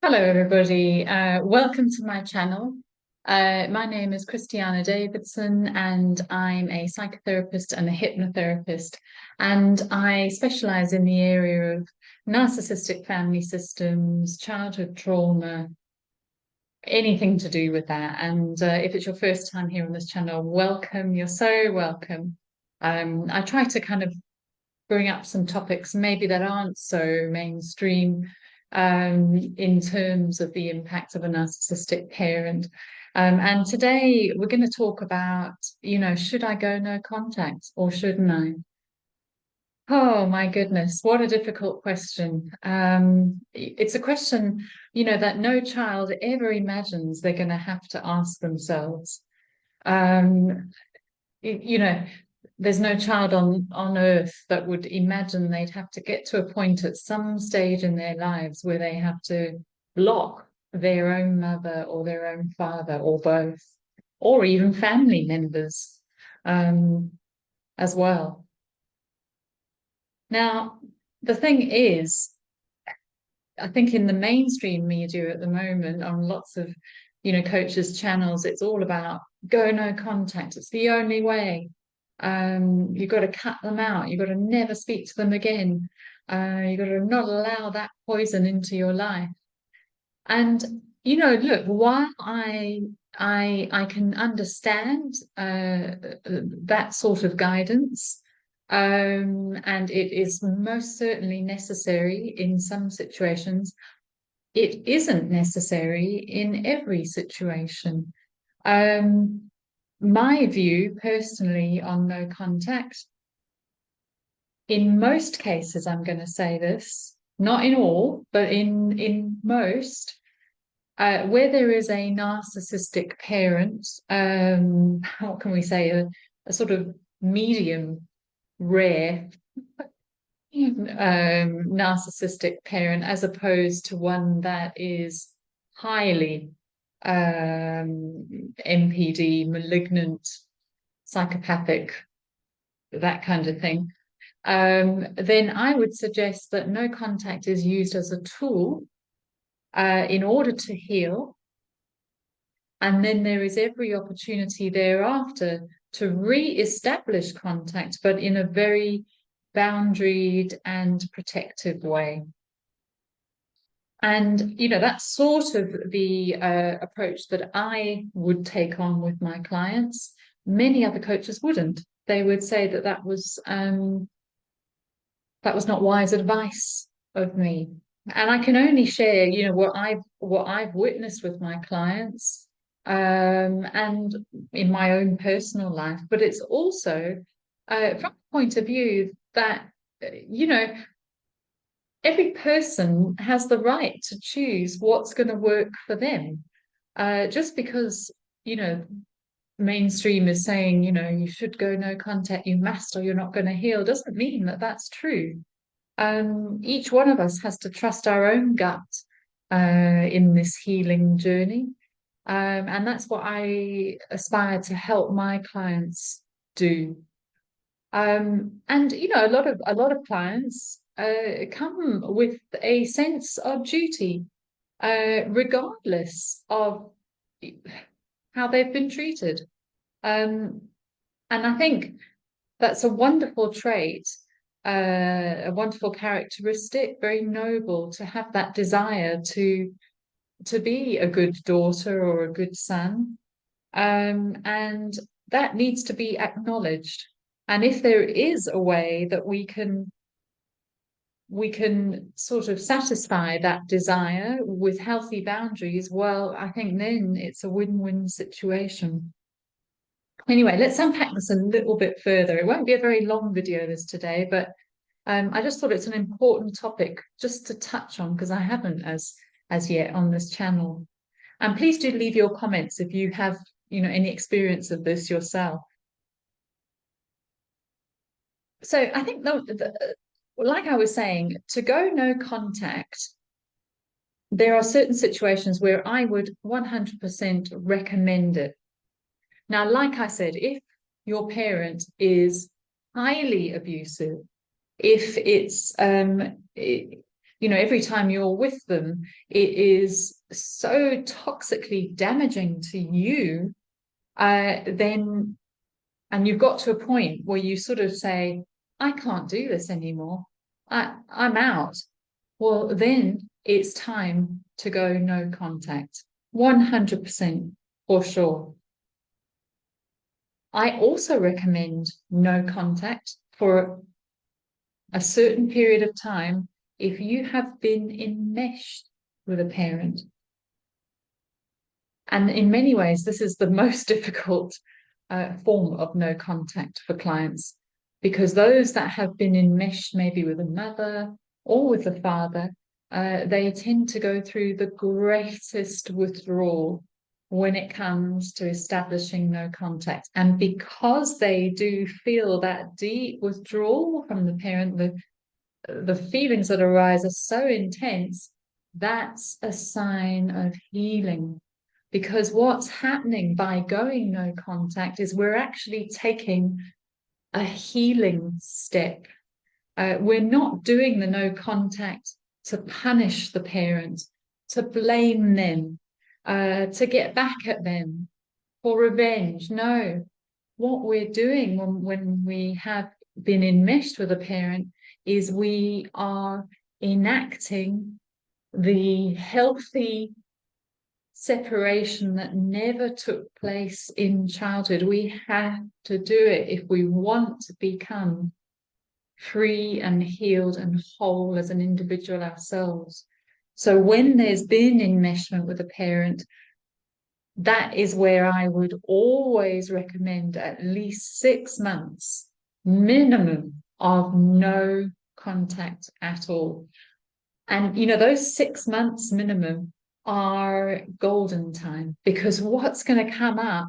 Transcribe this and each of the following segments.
Hello, everybody. Welcome to my channel. My name is Christiana Davidson, and I'm a psychotherapist and a hypnotherapist. And I specialize in the area of narcissistic family systems, childhood trauma, anything to do with that. And if it's your first time here on this channel, welcome. You're so welcome. I try to kind of bring up some topics maybe that aren't so mainstream in terms of the impact of a narcissistic parent. And today we're going to talk about, should I go no contact or shouldn't I? Oh my goodness, what a difficult question. It's a question, that no child ever imagines they're going to have to ask themselves. Um, you know, there's no child on earth that would imagine they'd have to get to a point at some stage in their lives where they have to block their own mother or their own father or both, or even family members um, as well. Now, the thing is, I think in the mainstream media at the moment, on lots of, coaches' channels, it's all about go no contact. It's the only way. You've got to cut them out. You've got to never speak to them again. You've got to not allow that poison into your life. And look, while I can understand that sort of guidance, and it is most certainly necessary in some situations. It isn't necessary in every situation. Um, my view personally on no contact, in most cases, I'm going to say this, not in all, but in most, where there is a narcissistic parent, what can we say, a sort of medium rare narcissistic parent as opposed to one that is highly MPD, malignant, psychopathic, that kind of thing, then I would suggest that no contact is used as a tool in order to heal. And then there is every opportunity thereafter to re-establish contact, but in a very boundaried and protective way. And, that's sort of the approach that I would take on with my clients. Many other coaches wouldn't. They would say that that was not wise advice of me. And I can only share, what I've witnessed with my clients, and in my own personal life. But it's also from the point of view that, every person has the right to choose what's going to work for them. Just because, mainstream is saying, you should go no contact, you must, or you're not going to heal, doesn't mean that that's true. Each one of us has to trust our own gut in this healing journey. And that's what I aspire to help my clients do. And a lot of clients come with a sense of duty, regardless of how they've been treated. And I think that's a wonderful trait, a wonderful characteristic, very noble to have that desire to be a good daughter or a good son. And that needs to be acknowledged. And if there is a way that we can sort of satisfy that desire with healthy boundaries, well, I think then it's a win-win situation. Anyway, let's unpack this a little bit further. It won't be a very long video this today, but I just thought it's an important topic just to touch on because I haven't as yet on this channel. And please do leave your comments if you have, any experience of this yourself. So I think like I was saying, to go no contact, there are certain situations where I would 100% recommend it. Now, like I said, if your parent is highly abusive, if it's every time you're with them, it is so toxically damaging to you, then, and you've got to a point where you sort of say, I can't do this anymore. I'm out. Well, then it's time to go no contact. 100% for sure. I also recommend no contact for a certain period of time if you have been enmeshed with a parent. And in many ways, this is the most difficult form of no contact for clients, because those that have been enmeshed maybe with a mother or with a father, they tend to go through the greatest withdrawal when it comes to establishing no contact. And because they do feel that deep withdrawal from the parent, the feelings that arise are so intense, that's a sign of healing. Because what's happening by going no contact is we're actually taking a healing step. We're not doing the no contact to punish the parent, to blame them, to get back at them for revenge. No, what we're doing when we have been enmeshed with a parent is we are enacting the healthy separation that never took place in childhood. We have to do it if we want to become free and healed and whole as an individual ourselves. So when there's been enmeshment with a parent, that is where I would always recommend at least 6 months minimum of no contact at all. And, those 6 months minimum are golden time, because what's going to come up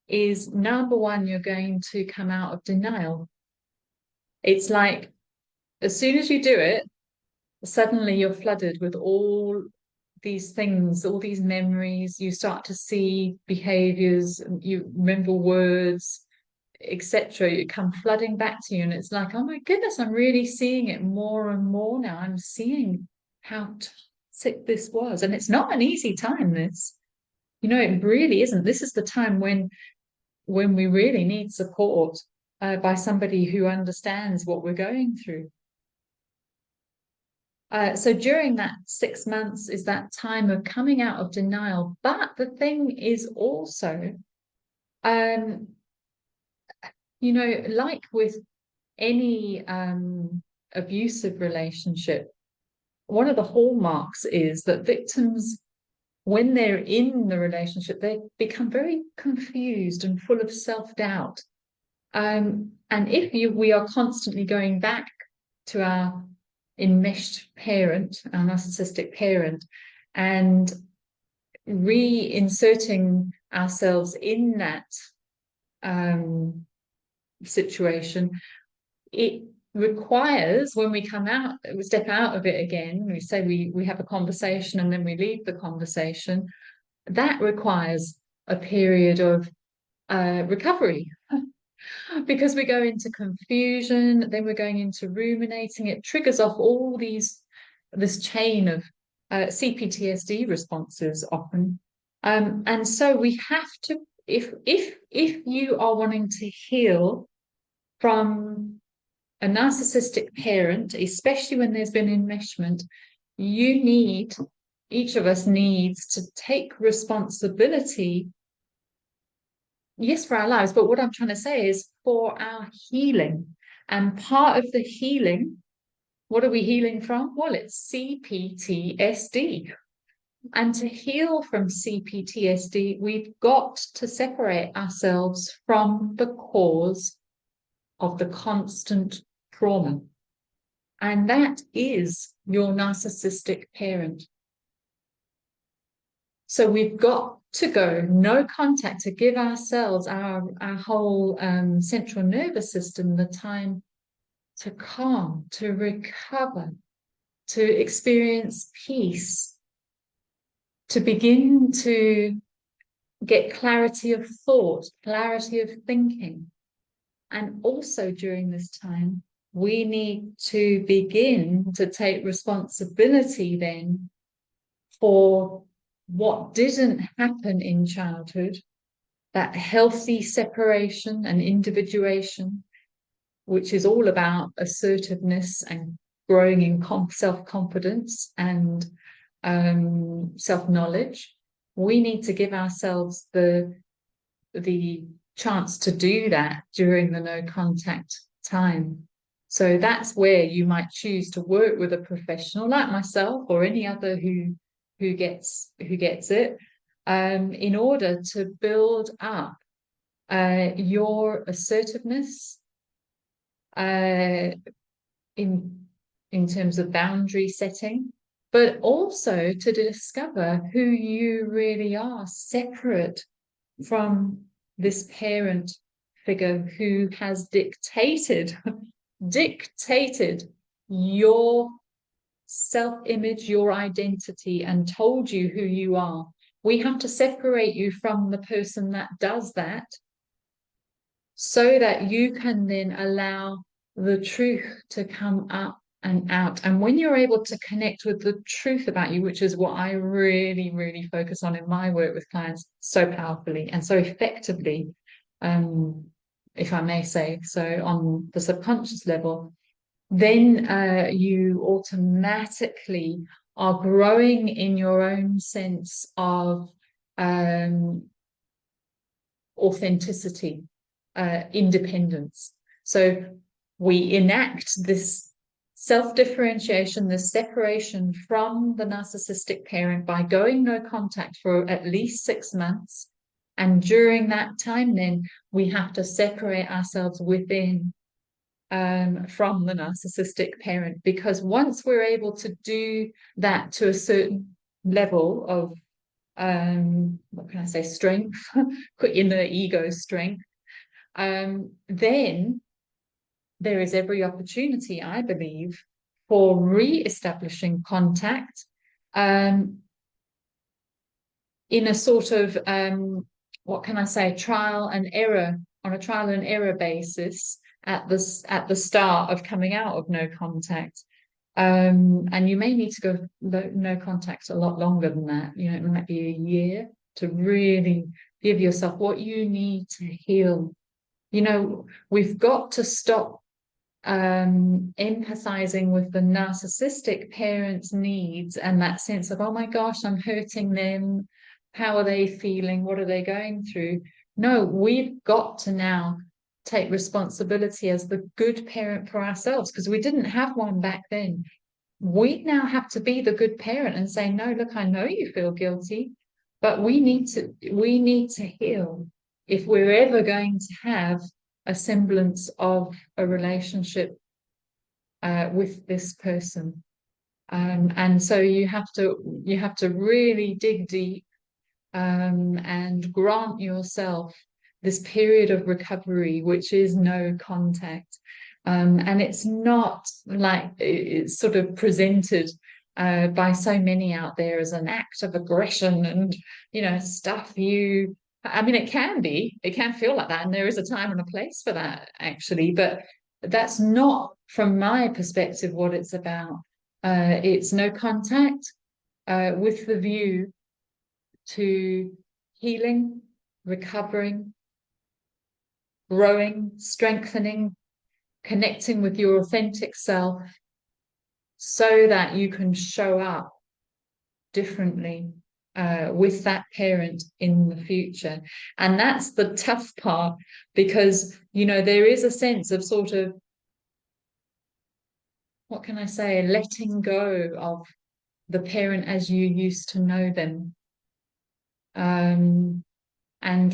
is, number one, you're going to come out of denial. It's like as soon as you do it, suddenly you're flooded with all these things, all these memories. You start to see behaviors, you remember words, etc. You come flooding back to you, and it's like, oh my goodness, I'm really seeing it more and more now. I'm seeing how toxic this was, and it's not an easy time. It really isn't. This is the time when we really need support by somebody who understands what we're going through. So during that 6 months is that time of coming out of denial. But the thing is also, like with any abusive relationship, one of the hallmarks is that victims, when they're in the relationship, they become very confused and full of self-doubt. And if we are constantly going back to our enmeshed parent, our narcissistic parent, and reinserting ourselves in that situation, it requires, when we come out, we step out of it again, we say we have a conversation and then we leave the conversation, that requires a period of recovery. Because we go into confusion, then we're going into ruminating. It triggers off all this chain of CPTSD responses often. And so we have to, if you are wanting to heal from a narcissistic parent, especially when there's been enmeshment, each of us needs to take responsibility, yes, for our lives, but what I'm trying to say is for our healing. And part of the healing, what are we healing from? Well, it's CPTSD. And to heal from CPTSD, we've got to separate ourselves from the cause of the constant trauma. And that is your narcissistic parent. So we've got to go no contact to give ourselves, our whole central nervous system, the time to calm, to recover, to experience peace, to begin to get clarity of thought, clarity of thinking. And also during this time, we need to begin to take responsibility then for what didn't happen in childhood, that healthy separation and individuation, which is all about assertiveness and growing in self-confidence and self-knowledge. We need to give ourselves the chance to do that during the no contact time. So that's where you might choose to work with a professional like myself or any other who gets it, in order to build up your assertiveness in terms of boundary setting, but also to discover who you really are, separate from this parent figure who has dictated your self-image, your identity, and told you who you are. We have to separate you from the person that does that, so that you can then allow the truth to come up and out. And when you're able to connect with the truth about you, which is what I really, really focus on in my work with clients so powerfully and so effectively, if I may say so, on the subconscious level, then you automatically are growing in your own sense of authenticity, independence. So we enact this self-differentiation, this separation from the narcissistic parent by going no contact for at least 6 months. And during that time, then we have to separate ourselves within from the narcissistic parent, because once we're able to do that to a certain level of what can I say, strength, inner ego strength, then there is every opportunity, I believe, for re-establishing contact in a sort of what can I say, trial and error, on a trial and error basis at the start of coming out of no contact. And you may need to go no contact a lot longer than that. You know, it might be a year to really give yourself what you need to heal. You know, we've got to stop empathizing with the narcissistic parent's needs and that sense of, oh my gosh, I'm hurting them. How are they feeling? What are they going through? No, we've got to now take responsibility as the good parent for ourselves, because we didn't have one back then. We now have to be the good parent and say, no, look, I know you feel guilty, but we need to heal if we're ever going to have a semblance of a relationship with this person. And so you have to really dig deep and grant yourself this period of recovery, which is no contact. And it's not like it's sort of presented by so many out there as an act of aggression and, you know, stuff you. I mean, it can feel like that, and there is a time and a place for that, actually, but that's not, from my perspective, what it's about. It's no contact with the view to healing, recovering, growing, strengthening, connecting with your authentic self so that you can show up differently with that parent in the future. And that's the tough part, because, you know, there is a sense of sort of, what can I say, letting go of the parent as you used to know them, and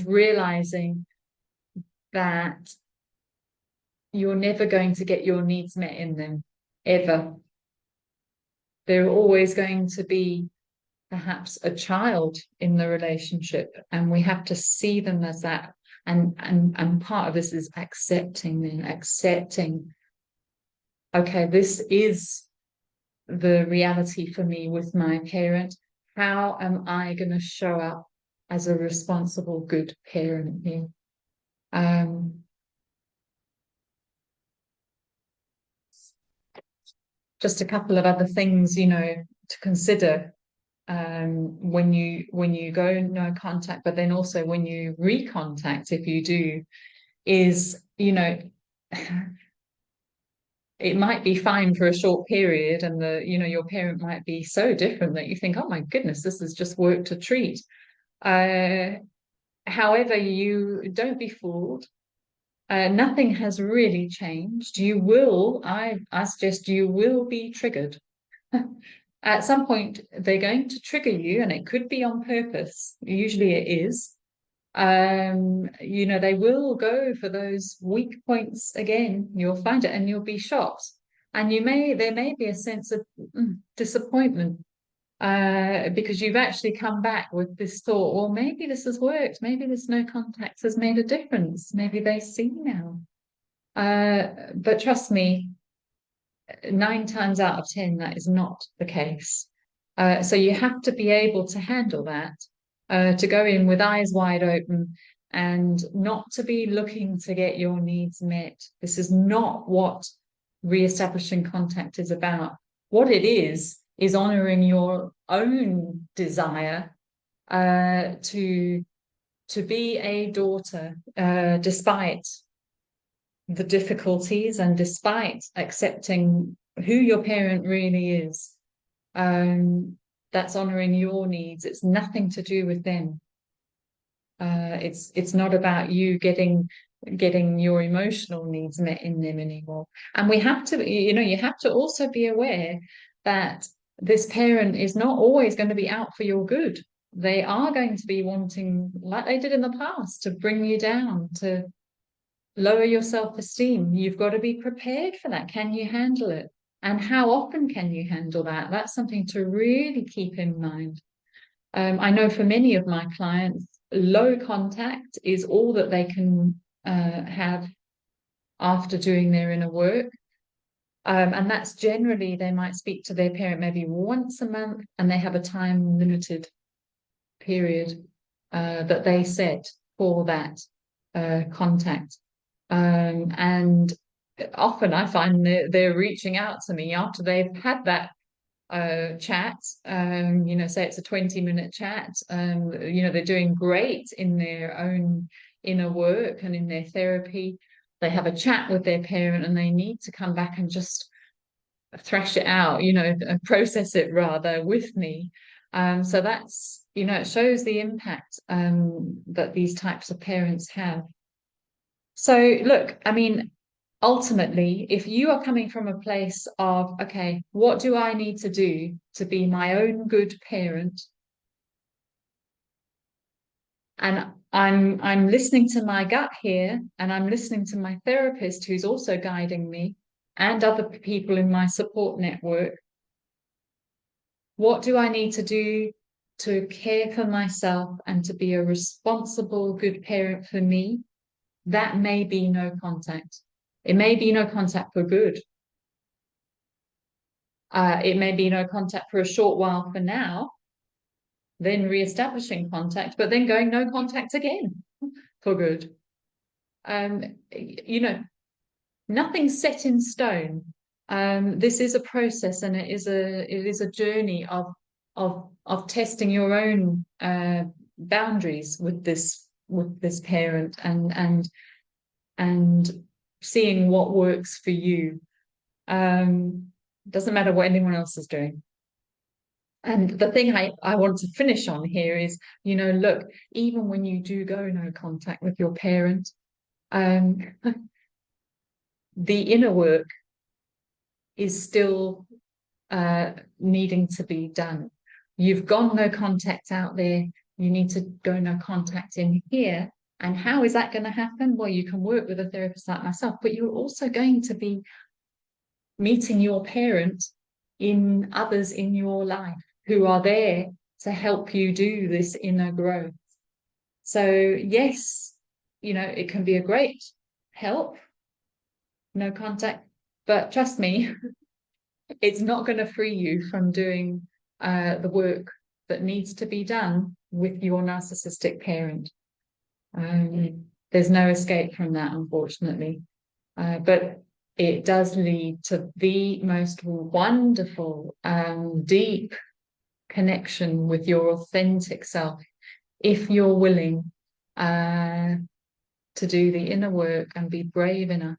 realizing that you're never going to get your needs met in them, ever. They're always going to be perhaps a child in the relationship, and we have to see them as that. And part of this is accepting, okay, this is the reality for me with my parent. How am I going to show up as a responsible, good parent here? just a couple of other things, to consider when you go no contact, but then also when you recontact, if you do, is, it might be fine for a short period, and your parent might be so different that you think, oh my goodness, this has just worked a treat. However, you don't be fooled. Nothing has really changed. I suggest you will be triggered. At some point, they're going to trigger you, and it could be on purpose. Usually it is. They will go for those weak points again. You'll find it and you'll be shocked. And there may be a sense of disappointment because you've actually come back with this thought, well, maybe this has worked. Maybe this no contact has made a difference. Maybe they see now. But trust me, 9 times out of 10, that is not the case. So you have to be able to handle that, to go in with eyes wide open and not to be looking to get your needs met. This is not what re-establishing contact is about. What it is honoring your own desire to be a daughter, despite the difficulties and despite accepting who your parent really is. That's honoring your needs. It's nothing to do with them. It's not about you getting your emotional needs met in them anymore. And we have to, you have to also be aware that this parent is not always going to be out for your good. They are going to be wanting, like they did in the past, to bring you down, to lower your self-esteem. You've got to be prepared for that. Can you handle it? And how often can you handle that? That's something to really keep in mind. I know for many of my clients, low contact is all that they can have after doing their inner work. And that's generally, they might speak to their parent maybe once a month, and they have a time limited period that they set for that contact. And often I find they're reaching out to me after they've had that chat, say it's a 20-minute chat. They're doing great in their own inner work and in their therapy. They have a chat with their parent and they need to come back and just thrash it out, process it rather with me. So that's, it shows the impact that these types of parents have. So look, I mean, ultimately, if you are coming from a place of, okay, what do I need to do to be my own good parent? And I'm listening to my gut here, and I'm listening to my therapist who's also guiding me, and other people in my support network. What do I need to do to care for myself and to be a responsible, good parent for me? That may be no contact. It may be no contact for good. It may be no contact for a short while for now, then re-establishing contact, but then going no contact again for good. Nothing's set in stone. This is a process, and it is a journey of testing your own boundaries with this parent and seeing what works for you. Doesn't matter what anyone else is doing. And the thing I want to finish on here is, look, even when you do go no contact with your parent, the inner work is still needing to be done. You've gone no contact out there. You need to go no contact in here. And how is that going to happen? Well, you can work with a therapist like myself, but you're also going to be meeting your parent in others in your life who are there to help you do this inner growth. So yes, it can be a great help, no contact, but trust me, it's not going to free you from doing the work that needs to be done with your narcissistic parent. There's no escape from that, unfortunately. But it does lead to the most wonderful, deep connection with your authentic self if you're willing to do the inner work and be brave enough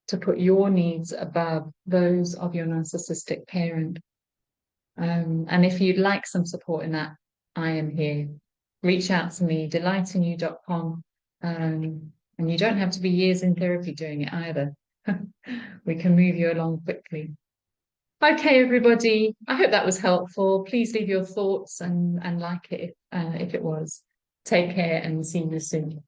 to put your needs above those of your narcissistic parent. And if you'd like some support in that, I am here. Reach out to me, delightingyou.com. And you don't have to be years in therapy doing it either. We can move you along quickly. Okay, everybody. I hope that was helpful. Please leave your thoughts and like it if it was. Take care and see you soon.